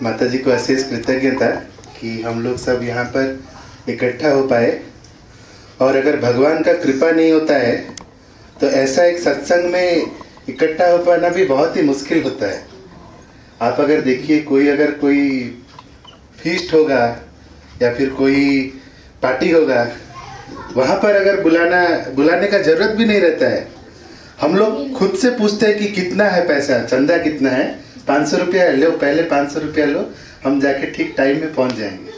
माता जी को अशेष कृतज्ञता कि हम लोग सब यहाँ पर इकट्ठा हो पाए। और अगर भगवान का कृपा नहीं होता है तो ऐसा एक सत्संग में इकट्ठा हो पाना भी बहुत ही मुश्किल होता है। आप अगर देखिए, अगर कोई फीस्ट होगा या फिर कोई पार्टी होगा, वहाँ पर अगर बुलाने का जरूरत भी नहीं रहता है। हम लोग खुद से पूछते हैं कि कितना है पैसा, चंदा कितना है, 500 रुपया लो, पहले 500 रुपया लो, हम जाके ठीक टाइम में पहुँच जाएंगे।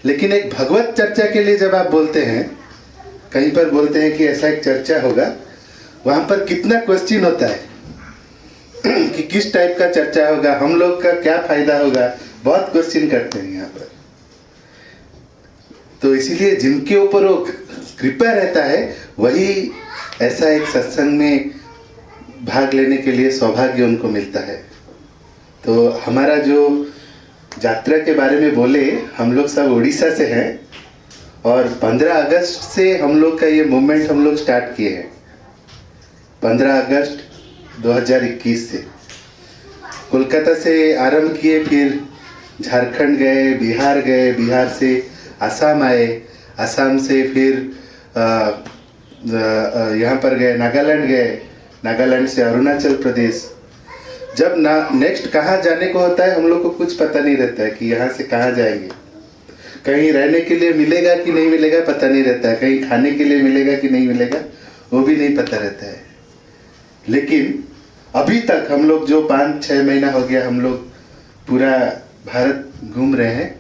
लेकिन एक भगवत चर्चा के लिए जब आप बोलते हैं, कहीं पर बोलते हैं कि ऐसा एक चर्चा होगा, वहाँ पर कितना क्वेश्चन होता है कि किस टाइप का चर्चा होगा, हम लोग का क्या फायदा होगा, बहुत क्वेश्चन करते हैं यहाँ पर। तो इसीलिए जिनके ऊपर वो कृपा रहता है वही ऐसा एक सत्संग में भाग लेने के लिए सौभाग्य उनको मिलता है। तो हमारा जो यात्रा के बारे में बोले, हम लोग सब उड़ीसा से हैं और 15 अगस्त से हम लोग का ये मूवमेंट हम लोग स्टार्ट किए हैं। 15 अगस्त 2021 से कोलकाता से आरंभ किए, फिर झारखंड गए, बिहार गए, बिहार से असम आए, असम से फिर यहाँ पर गए, नागालैंड गए, नागालैंड से अरुणाचल प्रदेश। जब नेक्स्ट कहाँ जाने को होता है हम लोग को कुछ पता नहीं रहता है कि यहाँ से कहाँ जाएंगे। कहीं रहने के लिए मिलेगा कि नहीं मिलेगा पता नहीं रहता है, कहीं खाने के लिए मिलेगा कि नहीं मिलेगा वो भी नहीं पता रहता है। लेकिन अभी तक हम लोग जो 5-6 महीना हो गया हम लोग पूरा भारत घूम रहे हैं,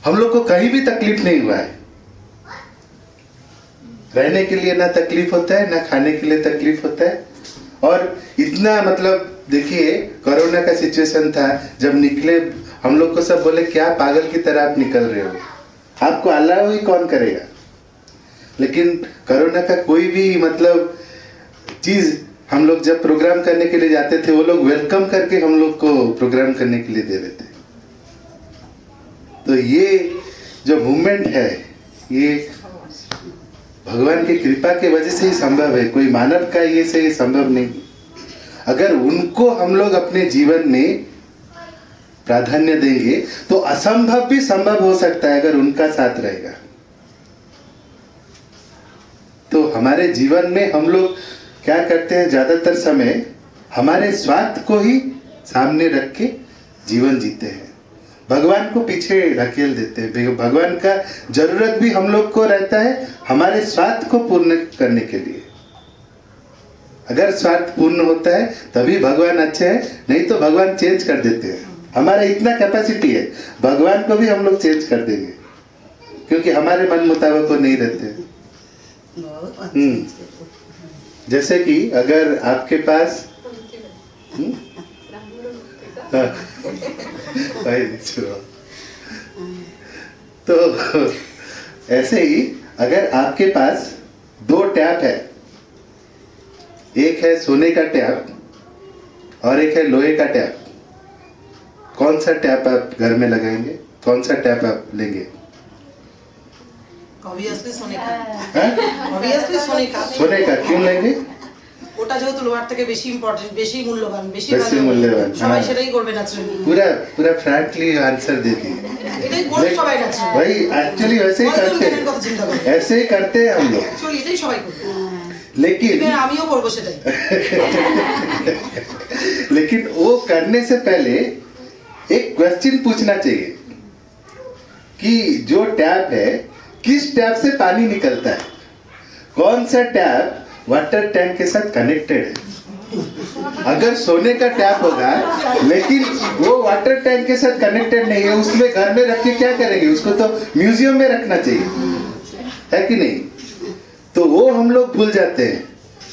हम लोग को कहीं भी तकलीफ नहीं हुआ है। रहने के लिए ना तकलीफ होता है, ना खाने के लिए तकलीफ होता है। और इतना मतलब देखिए, कोरोना का सिचुएशन था, जब निकले हम लोग को सब बोले क्या पागल की तरह आप निकल रहे हो, आपको अलाउ ही कौन करेगा। लेकिन कोरोना का कोई भी मतलब चीज हम लोग जब प्रोग्राम करने के लिए जाते थे, वो लोग वेलकम करके हम लोग को प्रोग्राम करने के लिए दे रहे थे। तो ये जो मूवमेंट है ये भगवान की कृपा के वजह से ही संभव है, कोई मानव का ये से संभव नहीं। अगर उनको हम लोग अपने जीवन में प्राधान्य देंगे तो असंभव भी संभव हो सकता है अगर उनका साथ रहेगा। तो हमारे जीवन में हम लोग क्या करते हैं, ज्यादातर समय हमारे स्वार्थ को ही सामने रख के जीवन जीते हैं, भगवान को पीछे ढकेल देते हैं। भगवान का जरूरत भी हम लोग को रहता है हमारे स्वार्थ को पूर्ण करने के लिए। अगर स्वार्थ पूर्ण होता है तभी भगवान अच्छे हैं, नहीं तो भगवान चेंज कर देते हैं। हमारा इतना कैपेसिटी है, भगवान को भी हम लोग चेंज कर देंगे क्योंकि हमारे मन मुताबिक वो नहीं रहते। जैसे कि अगर आपके पास तो ऐसे ही अगर आपके पास 2 टैप है, एक है सोने का टैप और एक है लोहे का टैप, कौन सा टैप आप घर में लगाएंगे, कौन सा टैप आप लेंगे? ऑब्वियसली सोने का। ऑब्वियसली सोने का। सोने का क्यों लेंगे? ওটা যেহেতু লোহার থেকে বেশি ইম্পর্টেন্ট, বেশি মূল্যবান, বেশি মূল্যবান, সবাই সেটাই করবে ন্যাচুরালি। पूरा फ्रैंकली आंसर दे दिए। এটাই বলে সবাই ন্যাচুরালি। भाई एक्चुअली वैसे ही करते हैं, ऐसे ही करते हैं हम लोग। एक्चुअली এটাই সবাই করবে। लेकिन আমিও করব সেটাই। लेकिन वो करने से पहले एक क्वेश्चन पूछना चाहिए कि जो टैप है किस टैप से पानी निकलता है, कौन सा टैप वाटर टैंक के साथ कनेक्टेड है। अगर सोने का टैप होगा लेकिन वो वाटर टैंक के साथ कनेक्टेड नहीं है, उसमें घर में रख के क्या करेंगे, उसको तो म्यूजियम में रखना चाहिए, है कि नहीं। तो वो हम लोग भूल जाते हैं।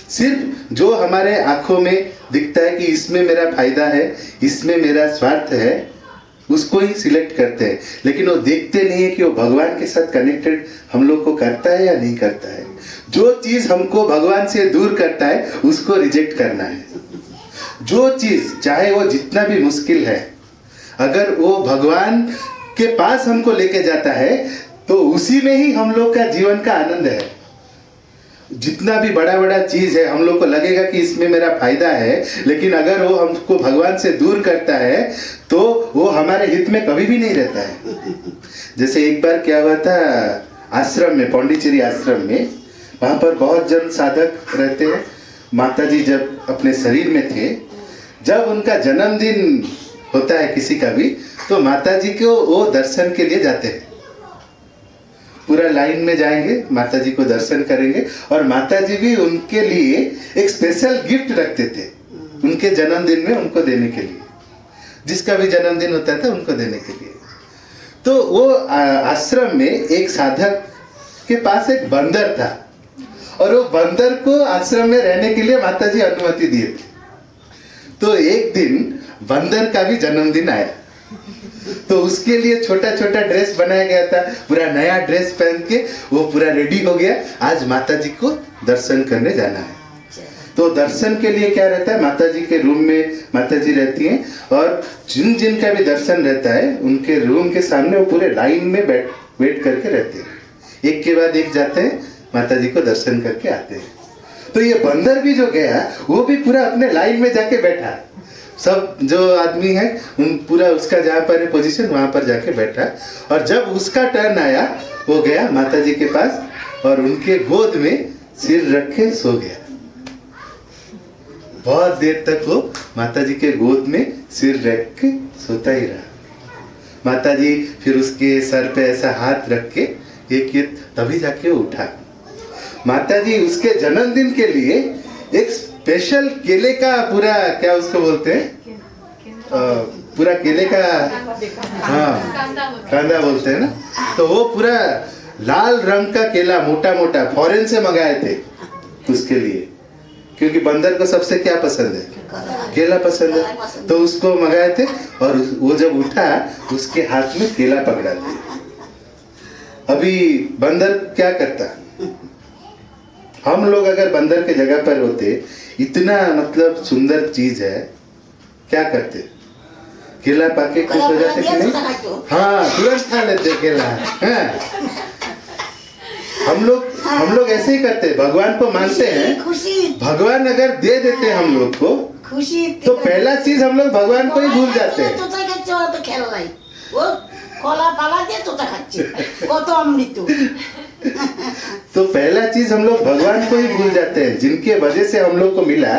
सिर्फ जो हमारे आंखों में दिखता है कि इसमें मेरा फायदा है, इसमें मेरा स्वार्थ है, उसको ही सिलेक्ट करते हैं। लेकिन वो देखते नहीं है कि वो भगवान के साथ कनेक्टेड हम लोग को करता है या नहीं करता है। जो चीज हमको भगवान से दूर करता है उसको रिजेक्ट करना है। जो चीज चाहे वो जितना भी मुश्किल है, अगर वो भगवान के पास हमको लेके जाता है तो उसी में ही हम लोग का जीवन का आनंद है। जितना भी बड़ा बड़ा चीज है हम लोग को लगेगा कि इसमें मेरा फायदा है, लेकिन अगर वो हमको भगवान से दूर करता है तो वो हमारे हित में कभी भी नहीं रहता है। जैसे एक बार क्या हुआ था आश्रम में, पौंडीचेरी आश्रम में, वहां पर बहुत जन साधक रहते हैं। माता जी जब अपने शरीर में थे, जब उनका जन्मदिन होता है किसी का भी, तो माता जी को वो दर्शन के लिए जाते हैं। पूरा लाइन में जाएंगे, माता जी को दर्शन करेंगे, और माता जी भी उनके लिए एक स्पेशल गिफ्ट रखते थे उनके जन्मदिन में उनको देने के लिए, जिसका भी जन्मदिन होता था उनको देने के लिए। तो वो आश्रम में एक साधक के पास एक बंदर था, और वो बंदर को आश्रम में रहने के लिए माता जी अनुमति दिए थे। तो एक दिन बंदर का भी जन्मदिन आया, तो उसके लिए छोटा छोटा ड्रेस बनाया गया था, पूरा नया ड्रेस पहन के वो पूरा रेडी हो गया, आज माता जी को दर्शन करने जाना है। तो दर्शन के लिए क्या रहता है, माता जी के रूम में माता जी रहती हैं, और जिन जिन का भी दर्शन रहता है उनके रूम के सामने वो पूरे लाइन में वेट करके रहते हैं, एक के बाद एक जाते हैं, माता जी को दर्शन करके आते हैं। तो ये बंदर भी जो गया वो भी पूरा अपने लाइन में जाके बैठा, सब जो आदमी है उन पूरा उसका जहाँ पर पोजीशन वहां पर जाके बैठा, और जब उसका टर्न आया वो गया माता जी के पास और उनके गोद में सिर रख के सो गया। बहुत देर तक वो माता जी के गोद में सिर रख के सोता ही रहा। माता जी फिर उसके सर पे ऐसा हाथ रख के एक तभी जाके वो उठा। माता जी उसके जन्मदिन के लिए एक स्पेशल केले का पूरा, क्या उसको बोलते हैं, पूरा केले का, हाँ कांदा बोलते हैं ना, तो वो पूरा लाल रंग का केला मोटा मोटा फॉरेन से मंगाए थे उसके लिए, क्योंकि बंदर को सबसे क्या पसंद है, केला पसंद है। तो उसको मंगाए थे, और वो जब उठा उसके हाथ में केला पकड़ा था। अभी बंदर क्या करता, हम लोग अगर बंदर के जगह पर होते, इतना मतलब सुंदर चीज है, क्या करते, केला पाके खुश हो जाते कि नहीं? हाँ, तुरंत खा लेते केला। हाँ। हम लोग ऐसे ही करते, भगवान को मानते हैं, भगवान अगर दे देते हम लोग को खुशी, तो पहला चीज हम लोग भगवान को ही भूल जाते हैं। तो पहला चीज हम लोग भगवान को ही भूल जाते हैं, जिनके वजह से हम लोग को मिला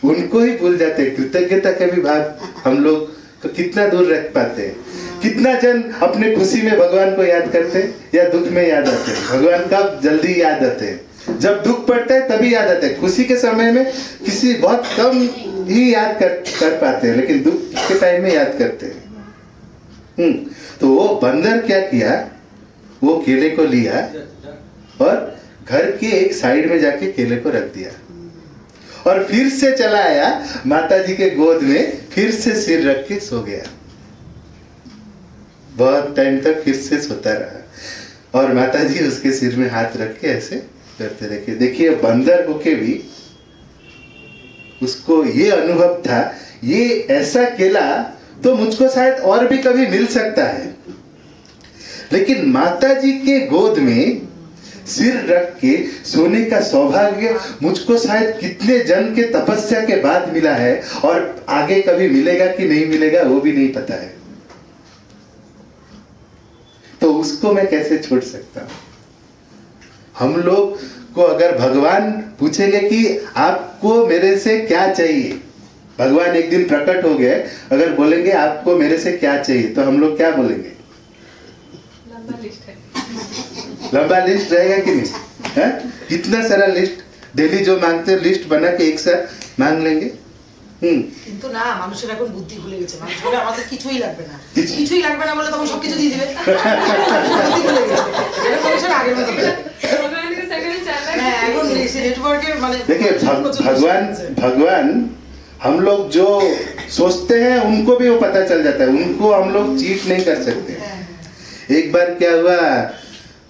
उनको ही भूल जाते हैं। कृतज्ञता का भी भाव हम लोग तो कितना दूर रख पाते हैं। कितना जन अपने खुशी में भगवान को याद करते हैं या दुख में याद आते हैं? भगवान कब जल्दी याद आते हैं, जब दुख पड़ता है तभी याद आते हैं। खुशी के समय में किसी बहुत कम ही याद कर पाते हैं, लेकिन दुख के टाइम में याद करते हैं। तो वो बंदर क्या किया, वो केले को लिया और घर के एक साइड में जाके केले को रख दिया, और फिर से चला आया माता जी के गोद में, फिर से सिर रख के सो गया। बहुत टाइम तक फिर से सोता रहा, और माता जी उसके सिर में हाथ रख के ऐसे करते रखे। देखिए, बंदर होके भी उसको ये अनुभव था, ये ऐसा केला तो मुझको शायद और भी कभी मिल सकता है, लेकिन माता जी के गोद में सिर रख के सोने का सौभाग्य मुझको शायद कितने जन के तपस्या के बाद मिला है, और आगे कभी मिलेगा कि नहीं मिलेगा वो भी नहीं पता है। तो उसको मैं कैसे छोड़ सकता हूं? हम लोग को अगर भगवान पूछेंगे कि आपको मेरे से क्या चाहिए, भगवान एक दिन प्रकट हो गए, अगर बोलेंगे आपको मेरे से क्या चाहिए, तो हम लोग क्या बोलेंगे? लंबा लिस्ट रहेगा कि नहीं? है? कितना सारा लिस्ट, डेली जो मांगते लिस्ट बना के एक साथ मांग लेंगे। কিন্তু না, মানুষের এখন বুদ্ধি ভুলে গেছে। মানুষ বলে আমাদের কিছুই লাগবে না, কিছুই লাগবে না বলে তখন সবকিছু দিয়ে দিবে। বুদ্ধি ভুলে গেছে, এটা মানুষের আগের মতো না। হ্যাঁ, এখন নেটওয়ার্কের মানে देखिए, भगवान हम लोग जो सोचते हैं उनको भी वो पता चल जाता है, उनको हम लोग चीट नहीं कर सकते। एक बार क्या हुआ,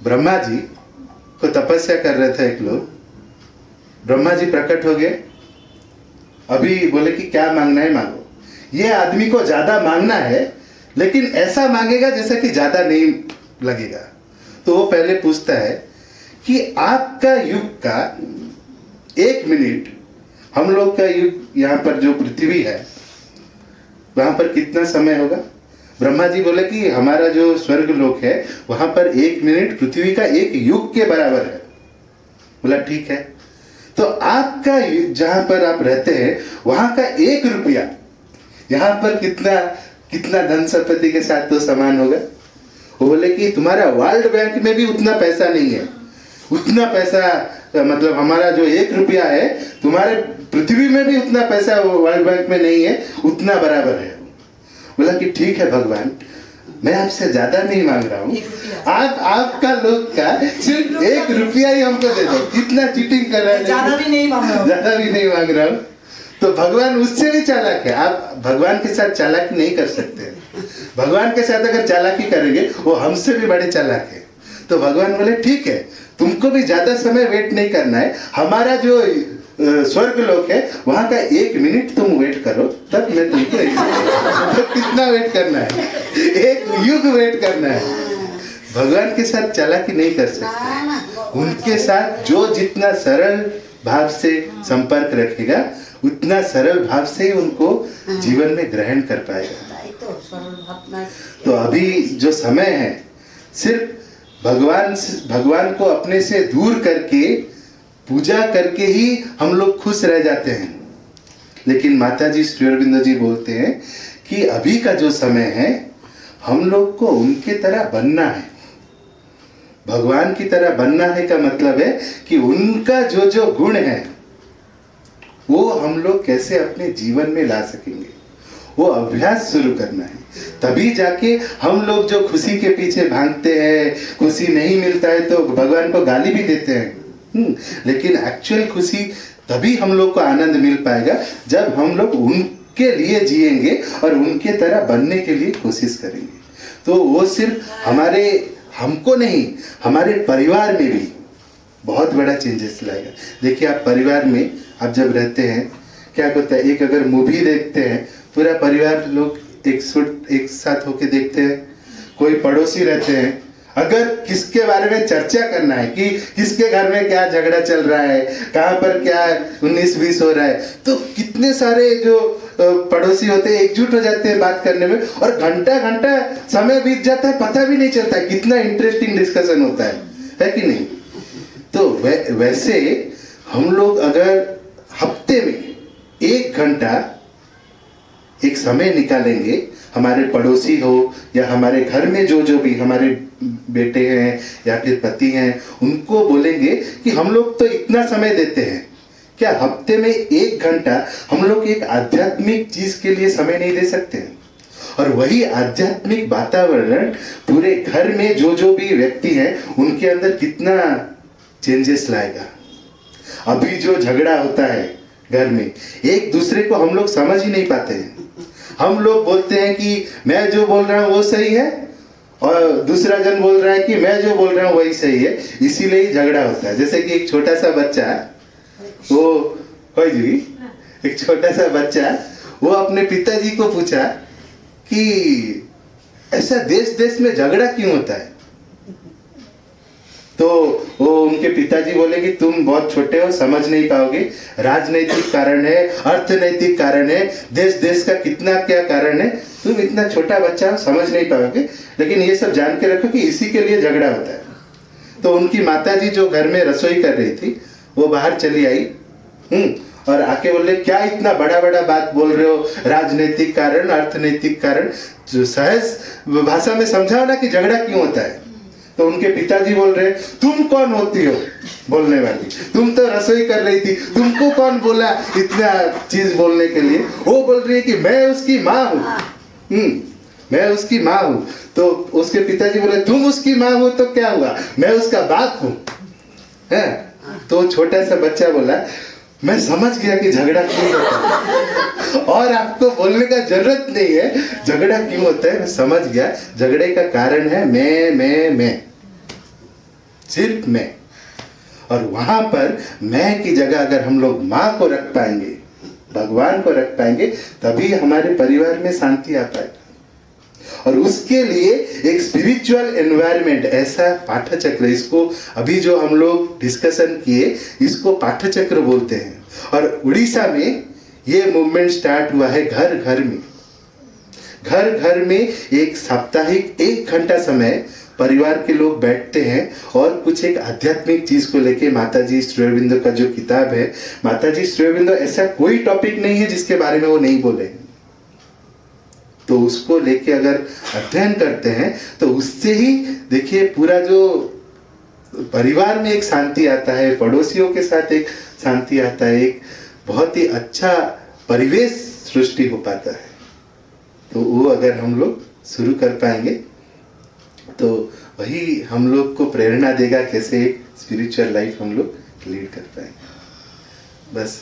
ब्रह्मा जी को तपस्या कर रहे थे एक लोग, ब्रह्मा जी प्रकट हो गए। अभी बोले कि क्या मांगना है मांगो। ये आदमी को ज्यादा मांगना है, लेकिन ऐसा मांगेगा जैसा कि ज्यादा नहीं लगेगा। तो वो पहले पूछता है कि आपका युग का 1 मिनट, हम लोग का युग यहाँ पर जो पृथ्वी है वहां पर कितना समय होगा? ब्रह्मा जी बोले कि हमारा जो स्वर्ग लोक है वहां पर 1 मिनट पृथ्वी का 1 युग के बराबर है। बोला ठीक है, तो आपका जहां पर आप रहते हैं वहां का 1 रुपया यहाँ पर कितना धन संपत्ति के साथ तो समान होगा। वो बोले कि तुम्हारा वर्ल्ड बैंक में भी उतना पैसा नहीं है, उतना पैसा मतलब हमारा जो 1 रुपया है तुम्हारे पृथ्वी में भी उतना पैसा वर्ल्ड बैंक में नहीं है, उतना बराबर है। बोला कि ठीक है भगवान, मैं आपसे ज्यादा नहीं मांग रहा हूँ, आपका लोग का सिर्फ 1 रुपया ही हमको दे दो। कितना चीटिंग कर रहा है, ज्यादा भी नहीं मांग रहा हूँ, ज्यादा भी नहीं मांग रहा हूँ। तो भगवान उससे भी चालाक है। आप भगवान के साथ चालाकी नहीं कर सकते। भगवान के साथ अगर चालाकी करेंगे वो हमसे भी बड़े चालाक है। तो भगवान बोले ठीक है, तुमको भी ज्यादा समय वेट नहीं करना है, हमारा जो स्वर्ग लोक है वहां का 1 मिनट तुम वेट करो, तब मैं तुमको तो कितना वेट करना है? 1 युग वेट करना है। भगवान के साथ चालाकी नहीं कर सकते। उनके साथ जो जितना सरल भाव से संपर्क रखेगा उतना सरल भाव से ही उनको जीवन में ग्रहण कर पाएगा। तो अभी जो समय है सिर्फ भगवान को अपने से दूर करके पूजा करके ही हम लोग खुश रह जाते हैं। लेकिन माताजी श्री अरविंदो जी बोलते हैं कि अभी का जो समय है हम लोग को उनके तरह बनना है। भगवान की तरह बनना है का मतलब है कि उनका जो गुण है वो हम लोग कैसे अपने जीवन में ला सकेंगे, वो अभ्यास शुरू करना है। तभी जाके हम लोग जो खुशी के पीछे भागते हैं, खुशी नहीं मिलता है तो भगवान को गाली भी देते हैं, लेकिन एक्चुअल खुशी तभी हम लोग को आनंद मिल पाएगा जब हम लोग उनके लिए जिएंगे और उनके तरह बनने के लिए कोशिश करेंगे। तो वो सिर्फ हमको नहीं, हमारे परिवार में भी बहुत बड़ा चेंजेस लाएगा। देखिए आप परिवार में आप जब रहते हैं क्या होता है, एक अगर मूवी देखते हैं पूरा परिवार लोग एक साथ होके देखते हैं। कोई पड़ोसी रहते हैं, अगर किसके बारे में चर्चा करना है कि किसके घर में क्या झगड़ा चल रहा है, कहाँ पर क्या 19-20 हो रहा है, तो कितने सारे जो पड़ोसी होते हैं एकजुट हो जाते हैं बात करने में, और घंटा घंटा समय बीत जाता है, पता भी नहीं चलता है कितना इंटरेस्टिंग डिस्कशन होता है कि नहीं। तो वैसे हम लोग अगर हफ्ते में 1 घंटा एक समय निकालेंगे, हमारे पड़ोसी हो या हमारे घर में जो भी हमारे बेटे हैं या फिर पति हैं, उनको बोलेंगे कि हम लोग तो इतना समय देते हैं, क्या हफ्ते में 1 घंटा हम लोग एक आध्यात्मिक चीज के लिए समय नहीं दे सकते हैं? और वही आध्यात्मिक वातावरण पूरे घर में जो भी व्यक्ति हैं उनके अंदर कितना चेंजेस लाएगा। अभी जो झगड़ा होता है घर में, एक दूसरे को हम लोग समझ ही नहीं पाते हैं। हम लोग बोलते हैं कि मैं जो बोल रहा हूँ वो सही है और दूसरा जन बोल रहा है कि मैं जो बोल रहा हूँ वही सही है, इसीलिए ही झगड़ा होता है। जैसे कि एक छोटा सा बच्चा, वो एक छोटा सा बच्चा वो अपने पिताजी को पूछा कि ऐसा देश देश में झगड़ा क्यों होता है? तो वो उनके पिताजी बोले कि तुम बहुत छोटे हो, समझ नहीं पाओगे, राजनीतिक कारण है, अर्थनैतिक कारण है, देश देश का कितना क्या कारण है, तुम इतना छोटा बच्चा हो, समझ नहीं पाओगे, लेकिन ये सब जान के रखो कि इसी के लिए झगड़ा होता है। तो उनकी माताजी जो घर में रसोई कर रही थी वो बाहर चली आई और आके बोले क्या इतना बड़ा बड़ा बात बोल रहे हो, राजनीतिक कारण, अर्थनैतिक कारण, जो सहज भाषा में समझाओ ना कि झगड़ा क्यों होता है। तो उनके पिताजी बोल रहे तुम कौन होती हो बोलने वाली, तुम तो रसोई कर रही थी, तुमको कौन बोला इतना चीज बोलने के लिए? वो बोल रही है कि मैं उसकी माँ हूँ, मैं उसकी माँ हूँ। तो उसके पिताजी बोले तुम उसकी माँ हो तो क्या हुआ, मैं उसका बाप हूँ। तो छोटा सा बच्चा बोला मैं समझ गया कि झगड़ा क्यों होता है और आपको बोलने का जरूरत नहीं है झगड़ा क्यों होता है, मैं समझ गया। झगड़े का कारण है मैं, सिर्फ मैं। और वहां पर मैं की जगह अगर हम लोग माँ को रख पाएंगे, भगवान को रख पाएंगे, तभी हमारे परिवार में शांति आ पाएगा। और उसके लिए एक स्पिरिचुअल एनवायरनमेंट, ऐसा पाठचक्र, इसको अभी जो हम लोग डिस्कशन किए इसको पाठचक्र बोलते हैं। और उड़ीसा में ये मूवमेंट स्टार्ट हुआ है घर घर में। घर घर में एक साप्ताहिक 1 घंटा समय परिवार के लोग बैठते हैं और कुछ एक आध्यात्मिक चीज को लेके, माताजी श्री अरबिंदो का जो किताब है, माताजी श्री अरबिंदो, ऐसा कोई टॉपिक नहीं है जिसके बारे में वो नहीं बोले। तो उसको लेके अगर अध्ययन करते हैं तो उससे ही देखिए पूरा जो परिवार में एक शांति आता है, पड़ोसियों के साथ एक शांति आता है, एक बहुत ही अच्छा परिवेश सृष्टि हो पाता है। तो वो अगर हम लोग शुरू कर पाएंगे तो वही हम लोग को प्रेरणा देगा कैसे एक स्पिरिचुअल लाइफ हम लोग लीड कर पाएंगे। बस